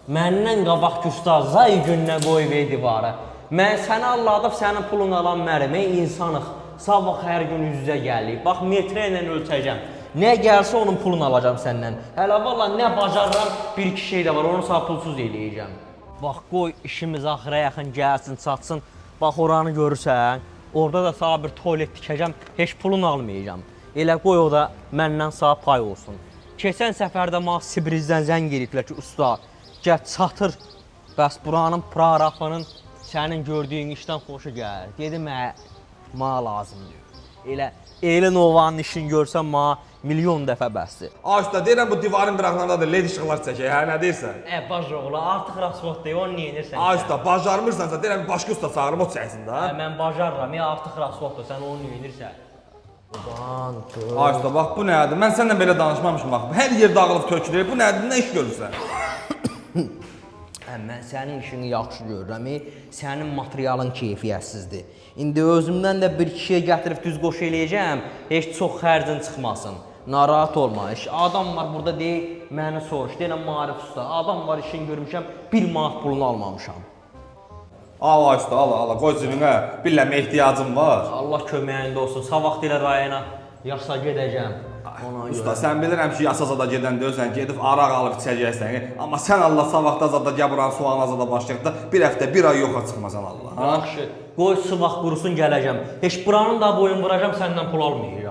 Məndən qabaq ustad zay gününə qoy ver divara. Mən səni alladıb sənin pulunu alan mənim, insanıq. Sabah hər gün üz-üzə gəlirik. Bax metrə ilə ölçəcəm. Nə gəlsə onun pulunu alacağım səndən. Hələ valla nə bacarıram, bir-iki şey də var, onu sağ pulsuz eləyəcəm. Bax qoy işimiz axıra yaxın gəlsin, çatsın. Bax oranı görürsən, orada da sağ bir tualet tikəcəm, heç pulunu almayacağam. Elə qoy o da məndən sağ pay olsun. Keçən səfərdə mənə Sibrizdən zəng ediblər ki, usta, gəl çatır. Bəs buranın proqrafının sənin gördüyün işdən xoşu gəlir. Dedim, mənə lazımdır. Elə Novanın işini görsəm, mənə milyon dəfə bəsdir. Ay usta, deyirəm bu divarın qıraqlarında da led işıqlar çəkək, hə, nə deyirsən? Baş oğlu, artıq rasvot deyil, onu niyə edirsən? Ay usta, bacarmırsansa deyirəm başqa usta çağırım, o çəksin də. Mən bacarıram, artıq rasvotdur, sən onu niyə edirsən? Ay usta, bax bu nədir? Mən səninlə belə danışmamışım, bax. Hər yer dağılıb tökülür, bu nədir? Nə iş görürsən? Mən sənin işini yaxşı görürəm, sənin materialın keyfiyyətsizdir. İndi özümdən də bir kişiyə gətirib düz qoş eləyəcəm, heç çox xərcin çıxmasın. Narahat olma, adam var burada deyil, məni soruş, deyiləm Marif usta, adam var işini görmüşəm, 1 manat pulunu almamışam. Al usta, al, qoy cibinə, billəmə ehtiyacım var. Allah köməyində olsun, savaq dilə rayına yaşa gedəcəm. Usta, sən bilirəm ki, yasazada gedəndə özən gedib araq alıb içəcəksən. Amma sən Allah savaqda zada gəl buranın soğan azada başlayıb da bir həftə, bir ay yoxa çıxmasan Allah. Yaxşı, qoy sıvaq qurusun gələcəm. Heç buranın da boyun vuracam, səndən pul almayacam.